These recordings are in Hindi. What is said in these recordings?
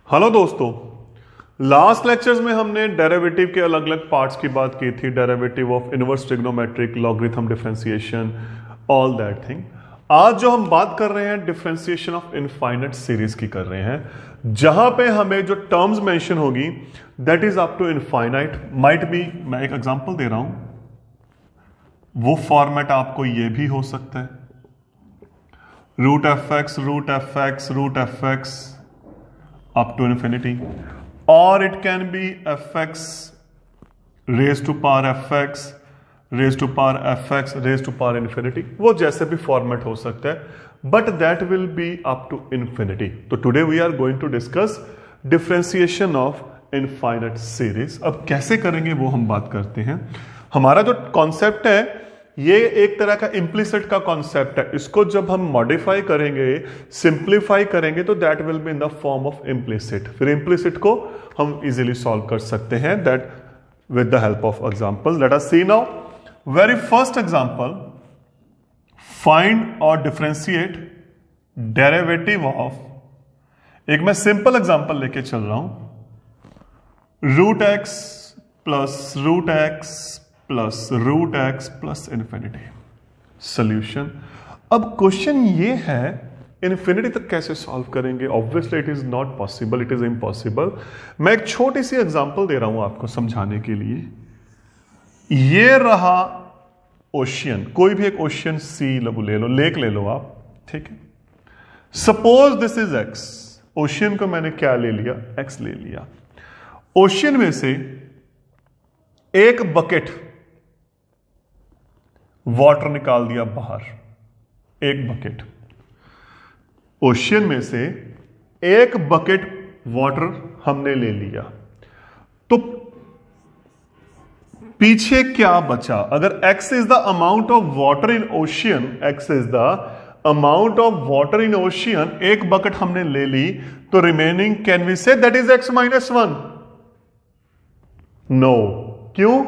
हेलो दोस्तों, लास्ट लेक्चर्स में हमने डेरिवेटिव के अलग अलग पार्ट्स की बात की थी। Derivative of inverse trigonometric, logarithm differentiation, all that thing. आज जो हम बात कर रहे हैं डिफरेंशिएशन ऑफ इनफाइनाइट सीरीज की कर रहे हैं, जहां पे हमें जो टर्म्स मेंशन होगी that is up to infinite. Might be, मैं एक एग्जांपल दे रहा हूं, वो फॉर्मेट आपको ये भी हो सकता है, root f x root f x root f x up to infinity, or it can be fx raised to power fx raised to power fx raised to power infinity। वो जैसे भी फॉर्मेट हो सकता है, but that will be up to infinity। तो today we are going to discuss differentiation of infinite series। अब कैसे करेंगे वो हम बात करते हैं। हमारा जो कॉन्सेप्ट है ये एक तरह का इम्प्लिसिट का कॉन्सेप्ट है। इसको जब हम मॉडिफाई करेंगे, सिंप्लीफाई करेंगे, तो that will be in the form of implicit. फिर इम्प्लिसिट को हम इजीली सॉल्व कर सकते हैं, that with the help of example. Let us see now very first example, find और डिफरेंशिएट डेरिवेटिव ऑफ, एक मैं सिंपल एग्जांपल लेके चल रहा हूं, root x plus root x plus infinity. Solution. अब क्वेश्चन ये है, इंफिनिटी तक कैसे सॉल्व करेंगे? Obviously it is not possible, it is impossible. मैं एक छोटी सी एग्जांपल दे रहा हूं आपको समझाने के लिए। ये रहा ओशियन, कोई भी एक ओशियन सी ले लो, लेक ले लो आप, ठीक है। Suppose this is x, ocean को मैंने क्या ले लिया? एक्स ले लिया। ओशियन में से एक बकेट वाटर निकाल दिया बाहर, एक बकेट। ओशियन में से एक बकेट वाटर हमने ले लिया, तो पीछे क्या बचा? अगर x is the amount of water in ocean, x is the amount of water in ocean, एक बकेट हमने ले ली, तो remaining can we say that is x minus 1? No. क्यों?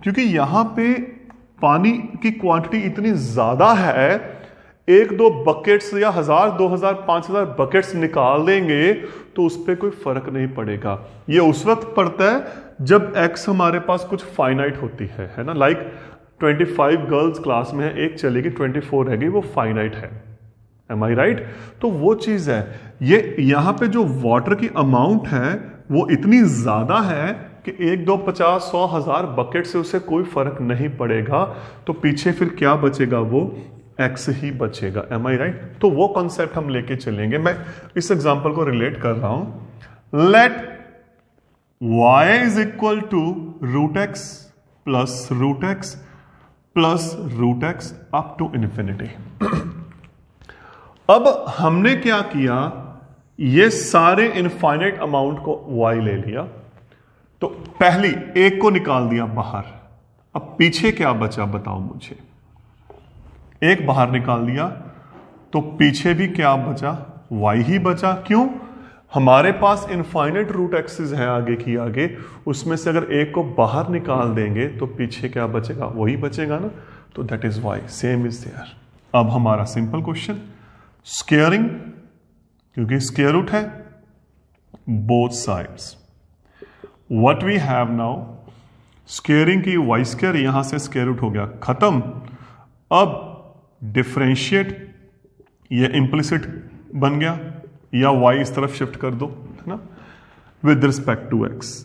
क्योंकि यहां पे पानी की क्वांटिटी इतनी ज्यादा है, एक दो बकेट्स या 1000, 2000, 5000 बकेट्स निकाल देंगे तो उस पर कोई फर्क नहीं पड़ेगा। ये उस वक्त पड़ता है जब x हमारे पास कुछ फाइनाइट होती है ना। लाइक 25 गर्ल्स क्लास में है, एक चलेगी, 24 रहेगी, वो फाइनाइट है। एम आई राइट? तो वो चीज है, ये यहां पे जो वाटर की अमाउंट है वो इतनी ज्यादा है कि 1, 2, 50, 100, 1000 बकेट से उसे कोई फर्क नहीं पड़ेगा, तो पीछे फिर क्या बचेगा? वो x ही बचेगा। एम आई राइट? तो वो कॉन्सेप्ट हम लेके चलेंगे। मैं इस एग्जांपल को रिलेट कर रहा हूं। Let y is equal to root x plus root x plus root x up to infinity. अब हमने क्या किया, ये सारे इनफाइनाइट अमाउंट को y ले लिया, तो पहली एक को निकाल दिया बाहर। अब पीछे क्या बचा बताओ मुझे? एक बाहर निकाल दिया तो पीछे भी क्या बचा? y ही बचा। क्यों? हमारे पास इनफाइनाइट रूट एक्सिस है आगे की आगे, उसमें से अगर एक को बाहर निकाल देंगे तो पीछे क्या बचेगा? वही बचेगा ना। तो that is y, same is there. अब हमारा सिंपल क्वेश्चन, स्क्वेयरिंग, क्योंकि स्क्वायर रूट है both sides. What we have now, squaring की y स्क्वायर, यहां से स्क्वायर रूट हो गया, खत्म। अब डिफरेंशिएट, ये इंप्लिसिट बन गया, या y इस तरफ शिफ्ट कर दो, है ना, with respect to x।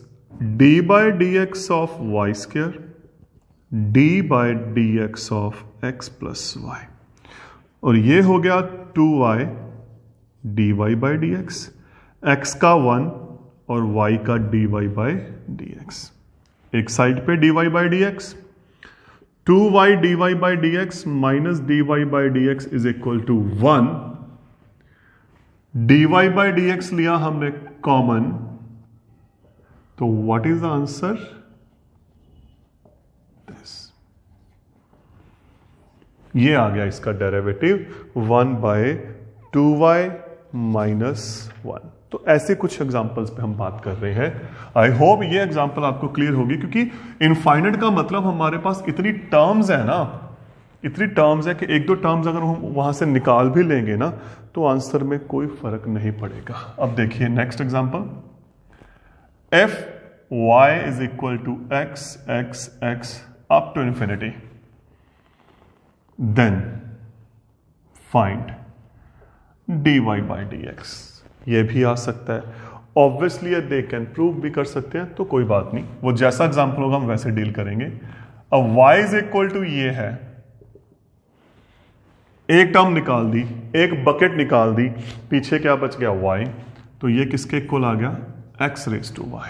d by d x of y square, d by d x of x plus y, और ये हो गया 2y dy by d x, x का 1 और y का dy बाई डी एक्स। एक साइड पे dy by d x, 2y dy by d x minus dy by d x is equal to 1। dy by d x लिया हमने कॉमन, तो what is the answer? This. ये आ गया इसका डेरिवेटिव, 1 बाय 2y माइनस 1। तो ऐसे कुछ एग्जांपल्स पे हम बात कर रहे हैं। आई होप ये एग्जांपल आपको क्लियर होगी, क्योंकि इनफाइनाइट का मतलब हमारे पास इतनी टर्म्स है ना, इतनी टर्म्स है कि एक दो टर्म्स अगर हम वहां से निकाल भी लेंगे ना, तो आंसर में कोई फर्क नहीं पड़ेगा। अब देखिए next example, f y is equal to x x x up to infinity, then find dy by d x. ये भी आ सकता है, ऑब्वियसली ये दे कैन प्रूव भी कर सकते हैं, तो कोई बात नहीं, वो जैसा एग्जांपल होगा हम वैसे डील करेंगे। अब y इज इक्वल टू ये है, एक टर्म निकाल दी, एक बकेट निकाल दी, पीछे क्या बच गया y, तो ये किसके इक्वल आ गया, x raise to y,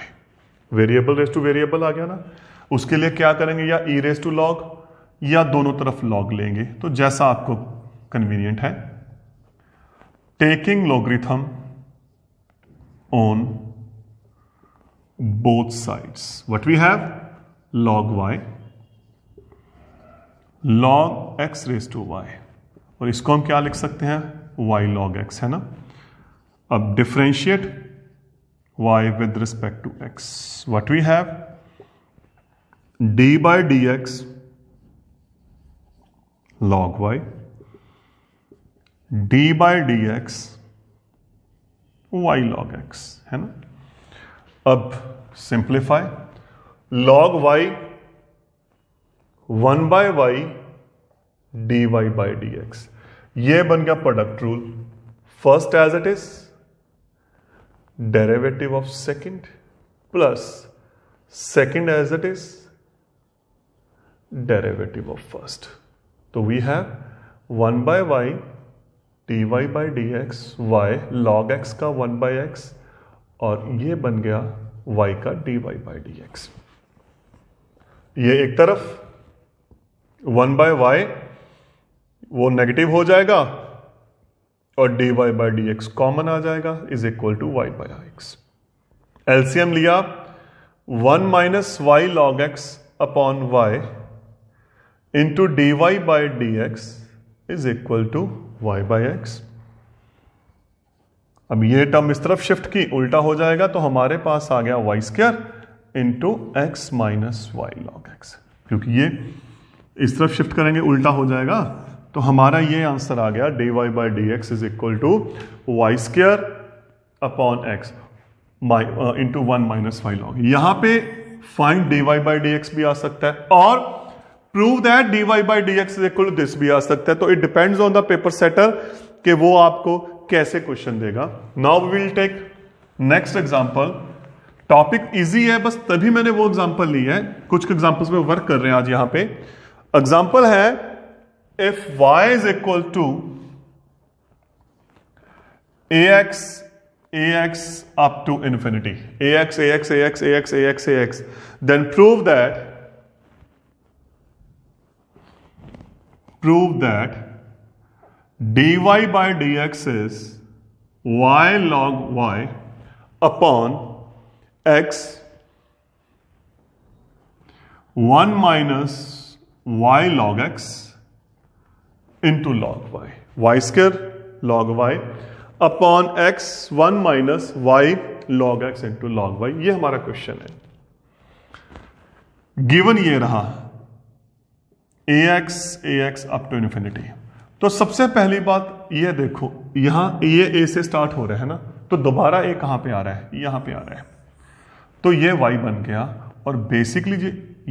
variable raise to variable आ गया ना। उसके लिए क्या करेंगे, या e रेस टू लॉग या दोनों तरफ लॉग लेंगे, तो जैसा आपको कन्वीनियंट है। Taking logarithm on both sides, what we have, log y log x raise to y, और इसको हम क्या लिख सकते हैं, y log x, है ना। अब differentiate y with respect to x, what we have, d by d x log y, d by d x y log x, है ना। अब simplify, log y 1 by y dy by d x, ये बन गया product rule, first as it is derivative of second plus second as it is derivative of first. तो we have 1 by y dy by d x, y log x का 1 बाई x, और ये बन गया y का dy बाई डी एक्स। ये एक तरफ 1 बाय y वो नेगेटिव हो जाएगा और dy by d x common आ जाएगा, is equal to y by x. LCM लिया, 1 minus y log x upon y into dy by d x is equal to y by x. अब ये टर्म इस तरफ शिफ्ट की, उल्टा हो जाएगा, तो हमारे पास आ गया y square into x minus y log x, क्योंकि ये इस तरफ शिफ्ट करेंगे उल्टा हो जाएगा, तो हमारा ये आंसर आ गया dy by d x is equal to y square upon x into 1 minus y log. यहां पे find dy by d x भी आ सकता है, और prove that dy by d x is equal to this भी आ सकता है। तो it depends on the paper setter कि वो आपको कैसे क्वेश्चन देगा। Now we will take next example. Topic easy है, बस तभी मैंने वो एग्जांपल ली है, कुछ एग्जांपल्स पे वर्क कर रहे हैं आज। यहां पे एग्जांपल है, if y is equal to ax up to infinity, ax then prove that dy by dx is y log y upon x 1 minus y log x into log y, y square log y upon x 1 minus y log x into log y. ये हमारा क्वेश्चन है। गिवन ये रहा ax अप टू इन्फिनिटी। तो सबसे पहली बात ये देखो, यहां ये a से स्टार्ट हो रहा है ना, तो दोबारा a कहां पे आ रहा है, यहां पे आ रहा है, तो ये y बन गया। और बेसिकली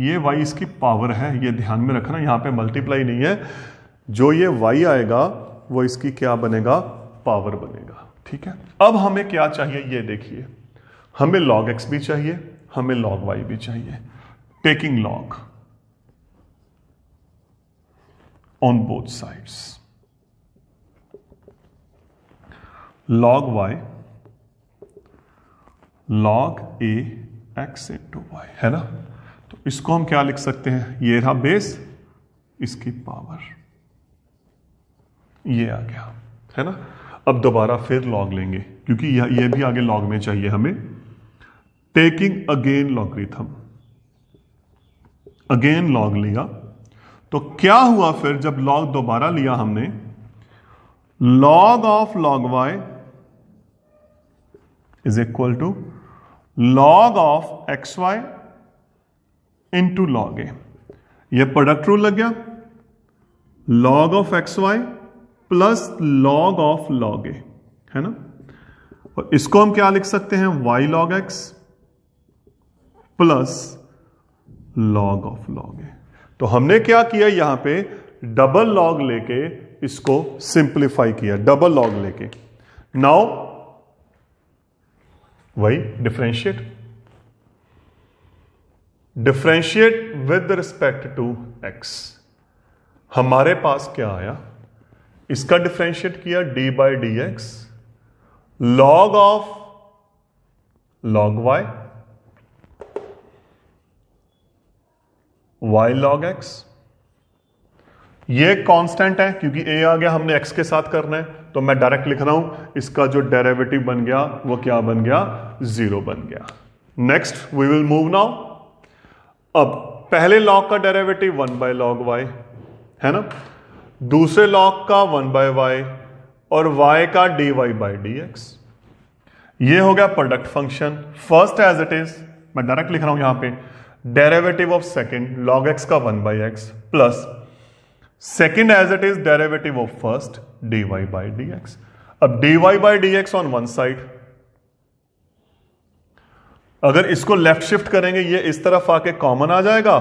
ये y इसकी पावर है, ये ध्यान में रखना, यहां पे मल्टीप्लाई नहीं है, जो ये y आएगा वो इसकी क्या बनेगा, पावर बनेगा। ठीक है, अब हमें क्या चाहिए ये देखिए, हमें log x भी चाहिए, हमें log y भी चाहिए। Taking log on both sides, log y log a x into y, है ना। तो इसको हम क्या लिख सकते हैं, ये रहा बेस, इसकी पावर, ये आ गया, है ना। अब दोबारा फिर लॉग लेंगे, क्योंकि ये भी आगे लॉग में चाहिए हमें। Taking again logarithm, again log लिया, तो क्या हुआ फिर जब लॉग दोबारा लिया हमने, log of log y is equal to log of xy into log a। यह प्रोडक्ट रूल लग गया, log of xy plus log of log a, है ना। और इसको हम क्या लिख सकते हैं, y log x plus log of log a. तो हमने क्या किया, यहां पे डबल लॉग लेके इसको सिंप्लीफाई किया, डबल लॉग लेके। नाउ वही differentiate with respect to x। हमारे पास क्या आया, इसका डिफरेंशिएट किया d by d x log of log y, y log x। ये कांस्टेंट है क्योंकि a आ गया, हमने x के साथ करना है, तो मैं डायरेक्ट लिख रहा हूं, इसका जो डेरिवेटिव बन गया वो क्या बन गया, 0 बन गया। Next we will move now. अब पहले लॉग का डेरिवेटिव 1 बाय लॉग y है ना, दूसरे लॉग का 1 बाय y और y का dy बाई dx। ये हो गया product function. First as it is, मैं डायरेक्ट लिख रहा हूं यहां पे, derivative of second log x का 1 by x plus second as it is derivative of first dy by dx। अब dy by dx on one side, अगर इसको लेफ्ट शिफ्ट करेंगे ये इस तरफ आके कॉमन आ जाएगा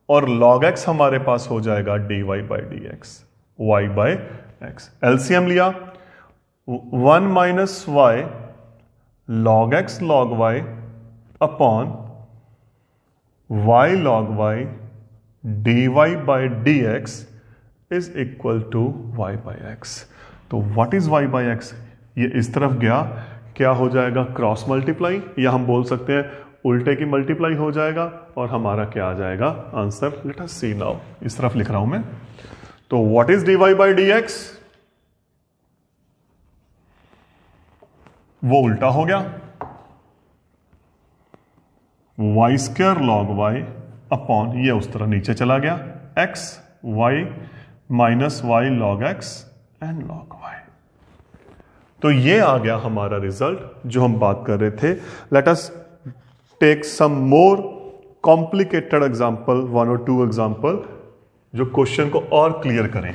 और log x हमारे पास हो जाएगा dy by dx, y by x। LCM लिया, 1 minus y log x log y upon y log y dy by dx is equal to y by x। तो what is y by x, ये इस तरफ गया, क्या हो जाएगा, क्रॉस मल्टीप्लाई, या हम बोल सकते हैं उल्टे की मल्टीप्लाई हो जाएगा और हमारा क्या आ जाएगा answer. Let us see now, इस तरफ लिख रहा हूं मैं। तो what is dy by dx, वो उल्टा हो गया, y square log y upon, ये उस तरह नीचे चला गया, x y minus y log x and log y। तो ये आ गया हमारा रिजल्ट जो हम बात कर रहे थे। Let us take some more complicated example, 1 और 2 एग्जांपल जो क्वेश्चन को और क्लियर करें।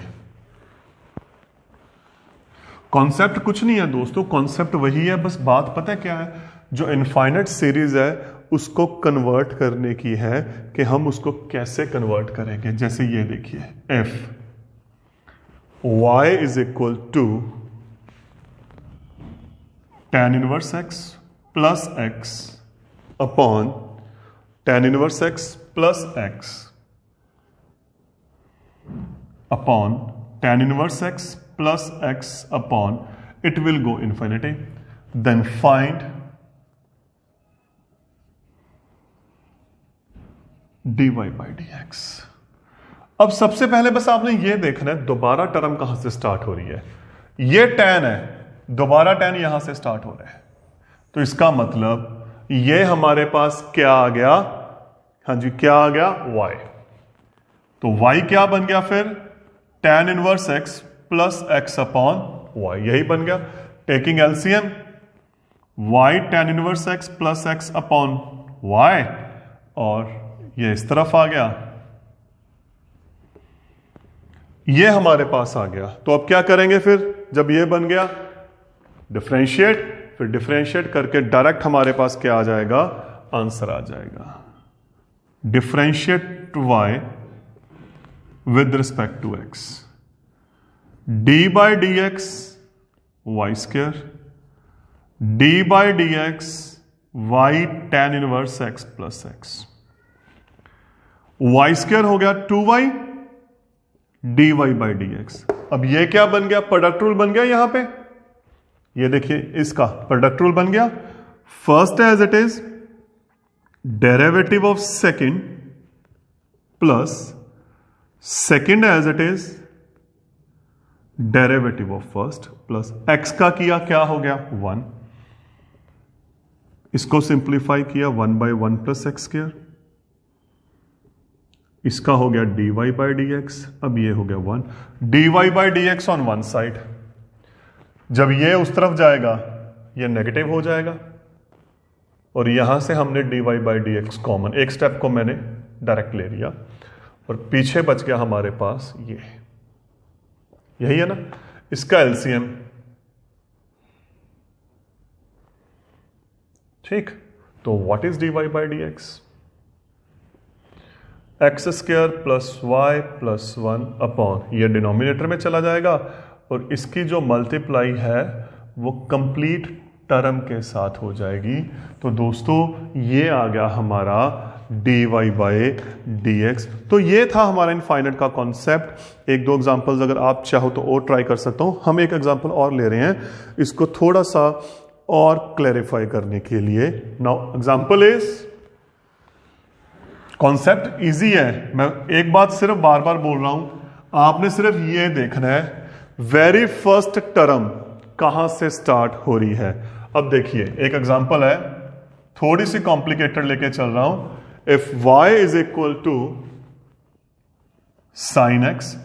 कॉन्सेप्ट कुछ नहीं है दोस्तों, कॉन्सेप्ट वही है, बस बात पता है क्या है, जो इनफाइनाइट सीरीज है उसको कन्वर्ट करने की है कि हम उसको कैसे कन्वर्ट करेंगे। जैसे ये देखिए, f y is equal to tan inverse x plus x upon tan inverse x plus x upon tan inverse x plus x upon, it will go infinity, then find dy by dx। अब सबसे पहले बस आपने ये देखना है दोबारा टर्म कहां से स्टार्ट हो रही है, ये tan है, दोबारा tan यहां से स्टार्ट हो रहा है, तो इसका मतलब ये हमारे पास क्या आ गया, हाँ जी क्या आ गया, y। तो y क्या बन गया फिर, tan inverse x plus x upon y, यही बन गया। Taking LCM, y tan inverse x plus x upon y, और ये इस तरफ आ गया, ये हमारे पास आ गया। तो अब क्या करेंगे फिर, जब ये बन गया डिफरेंशिएट, फिर डिफरेंशिएट करके डायरेक्ट हमारे पास क्या आ जाएगा, आंसर आ जाएगा। Differentiate y with respect to x, d by d x y square, d by d x y tan inverse x plus x, y square हो गया 2y dy by d x. अब ये क्या बन गया, प्रोडक्ट रूल बन गया यहां पे, ये देखिए इसका प्रोडक्ट रूल बन गया। First as it is derivative of second plus second as it is derivative of first plus x का किया क्या हो गया 1, इसको सिंप्लीफाई किया 1 बाई 1 प्लस एक्स स्क्वायर, इसका हो गया dy बाई डी एक्स। अब ये हो गया 1 dy by d x on one side, जब ये उस तरफ जाएगा ये नेगेटिव हो जाएगा, और यहां से हमने dy by d x common, एक स्टेप को मैंने डायरेक्ट ले लिया और पीछे बच गया हमारे पास ये यही है ना, इसका एलसीएम। ठीक, तो what is dy by d x? X square plus y plus 1 upon, ये डिनोमिनेटर में चला जाएगा और इसकी जो मल्टीप्लाई है वो कंप्लीट टर्म के साथ हो जाएगी। तो दोस्तों ये आ गया हमारा dy बाई डी एक्स। तो ये था हमारा इनफाइनाइट का कॉन्सेप्ट। एक दो एग्जांपल्स अगर आप चाहो तो और ट्राई कर सकता हूं। हम एक एग्जांपल और ले रहे हैं इसको थोड़ा सा और क्लैरिफाई करने के लिए। Now example is, concept easy है, मैं एक बात सिर्फ बार बार बोल रहा हूं, आपने सिर्फ ये देखना है वेरी फर्स्ट टर्म कहां से स्टार्ट हो रही है। अब देखिए एक एग्जांपल है, थोड़ी सी कॉम्प्लिकेटेड लेके चल रहा हूं। If y is equal to sine x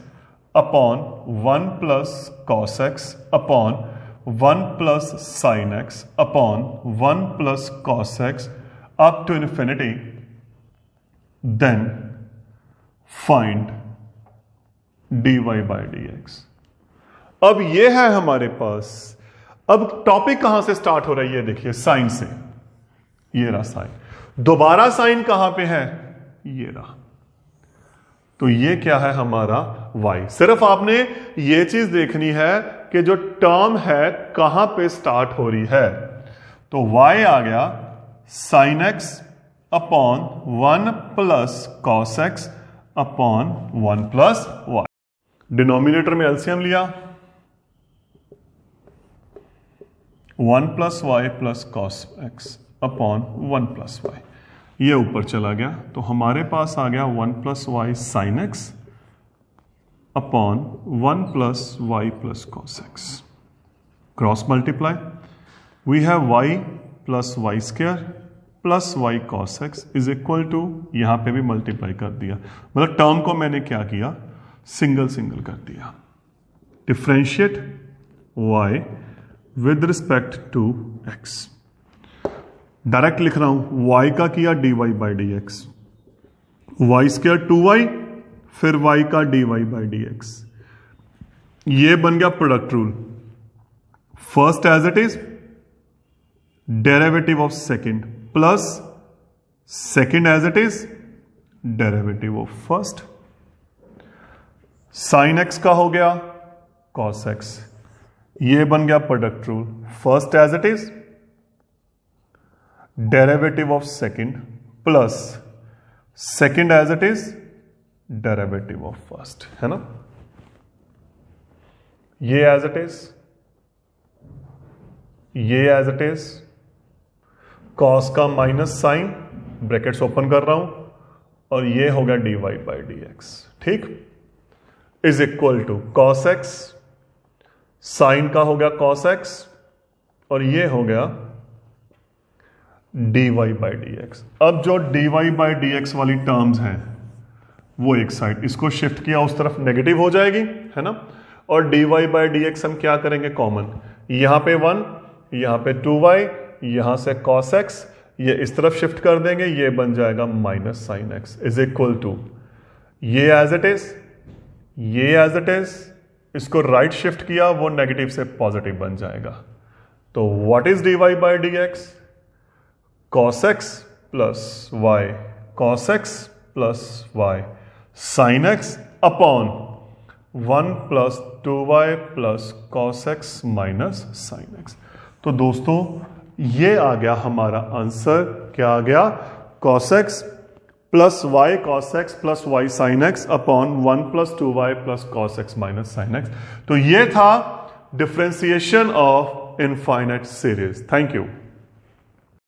upon 1 plus cos x upon 1 plus sine x upon 1 plus cos x up to infinity, then find dy by d x. अब ये है हमारे पास, अब टॉपिक कहां से स्टार्ट हो रहा है ये देखिए, साइन से, ये रहा साइन, दोबारा साइन कहां पे है, ये रहा। तो ये क्या है हमारा y। सिर्फ आपने ये चीज देखनी है कि जो टर्म है कहां पे स्टार्ट हो रही है। तो y आ गया sine x upon 1 plus cos x upon 1 plus y. Denominator में एलसीएम लिया, 1 plus y plus cos x upon 1 plus y, ये ऊपर चला गया। तो हमारे पास आ गया 1 plus y sine x upon 1 plus y plus cos x. Cross multiply, we have y plus y square plus y cos x is equal to, यहां पे भी मल्टीप्लाई कर दिया, मतलब टर्म को मैंने क्या किया, सिंगल सिंगल कर दिया। Differentiate y with respect to x, direct लिख रहा हूं, y का किया dy by d x, y square 2y, फिर y का dy बाई डी एक्स। ये बन गया product rule, first as it is, derivative of second plus second as it is, derivative of first. Sine x का हो गया कॉस एक्स, ये बन गया product rule, first as it is, derivative of second plus second as it is, derivative of first, है ना। ये एज इट इज, ये एज इट इज, कॉस का माइनस साइन, ब्रैकेट्स ओपन कर रहा हूं, और ये हो गया dy बाई डी एक्स, ठीक, is equal to cos x, sine का हो गया कॉस एक्स, और ये हो गया dy बाई डी एक्स। अब जो dy बाई डी एक्स वाली टर्म्स हैं वो एक साइड, इसको शिफ्ट किया उस तरफ, नेगेटिव हो जाएगी, है ना। और dy बाई डी एक्स हम क्या करेंगे, कॉमन, यहां पे 1, यहां पे 2y, यहां से cos x, ये इस तरफ शिफ्ट कर देंगे, ये बन जाएगा minus sine x is equal to, ये एज इट इज, ये एज इट इज, इसको राइट शिफ्ट किया, वो नेगेटिव से पॉजिटिव बन जाएगा। तो what is dy by d x, cos x plus y, cos x plus y sine x upon 1 plus 2y plus cos x minus sine x. तो दोस्तों ये आ गया हमारा आंसर, क्या आ गया, cos x plus y cos x plus y sine x upon 1 plus 2y plus cos x minus sine x. तो ये था differentiation of infinite series. Thank you.